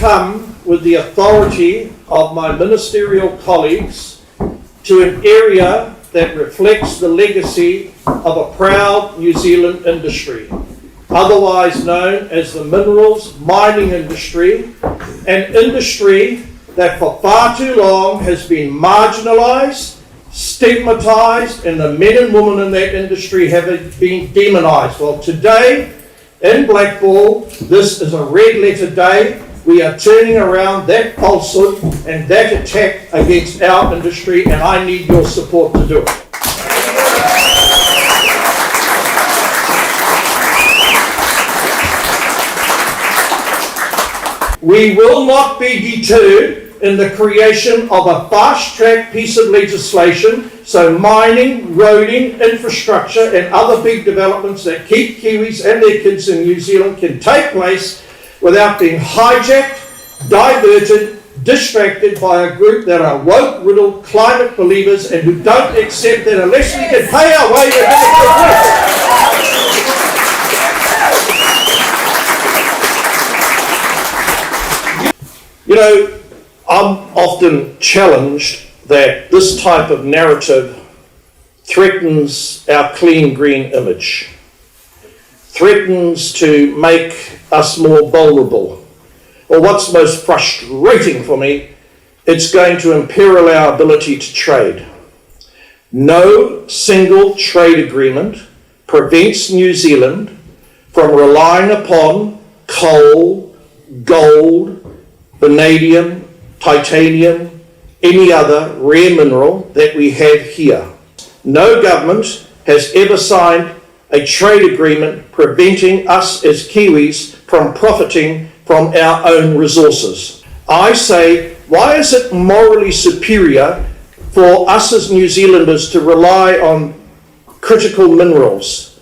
come with the authority of my ministerial colleagues to an area that reflects the legacy of a proud New Zealand industry, otherwise known as the minerals mining industry, an industry that for far too long has been marginalised, stigmatised, and the men and women in that industry have been demonised. Well, today in Blackball, this is a red letter day. We are turning around that falsehood and that attack against our industry, and I need your support to do it. We will not be deterred in the creation of a fast-track piece of legislation so mining, roading, infrastructure and other big developments that keep Kiwis and their kids in New Zealand can take place without being hijacked, diverted, distracted by a group that are woke-riddled climate believers and who don't accept that unless we can pay our way, we're going to You know, I'm often challenged that this type of narrative threatens our clean green image, threatens to make us more vulnerable. Or what's most frustrating for me, it's going to imperil our ability to trade. No single trade agreement prevents New Zealand from relying upon coal, gold, vanadium, titanium, any other rare mineral that we have here. No government has ever signed a trade agreement preventing us as Kiwis from profiting from our own resources. I say, why is it morally superior for us as New Zealanders to rely on critical minerals,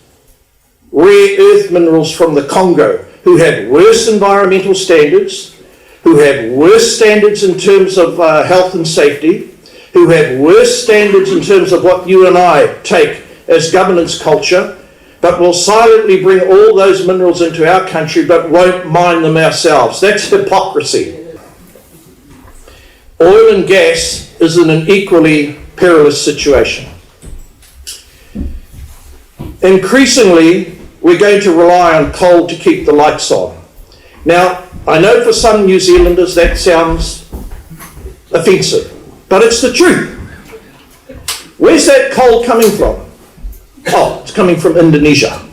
rare earth minerals from the Congo, who have worse environmental standards, who have worse standards in terms of health and safety, who have worse standards in terms of what you and I take as governance culture, but will silently bring all those minerals into our country but won't mine them ourselves. That's hypocrisy. Oil and gas is in an equally perilous situation. Increasingly, we're going to rely on coal to keep the lights on. Now, I know for some New Zealanders that sounds offensive, but it's the truth. Where's that coal coming from? Oh, it's coming from Indonesia.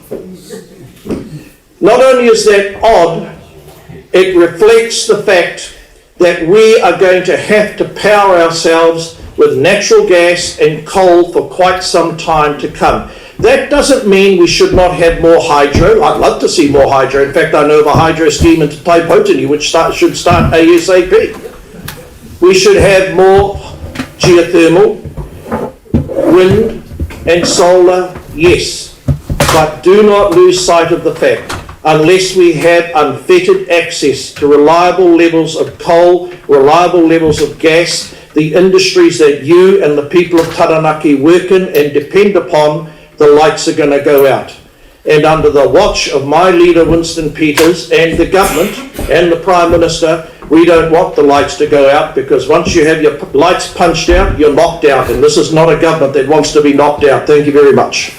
Not only is that odd, it reflects the fact that we are going to have to power ourselves with natural gas and coal for quite some time to come. That doesn't mean we should not have more hydro. I'd love to see more hydro. In fact, I know of a hydro scheme in Taipotini which should start ASAP. We should have more geothermal, wind and solar, yes. But do not lose sight of the fact, unless we have unfettered access to reliable levels of coal, reliable levels of gas, the industries that you and the people of Taranaki work in and depend upon, the lights are going to go out. And under the watch of my leader, Winston Peters, and the government and the Prime Minister, we don't want the lights to go out, because once you have your lights punched out, you're knocked out. And this is not a government that wants to be knocked out. Thank you very much.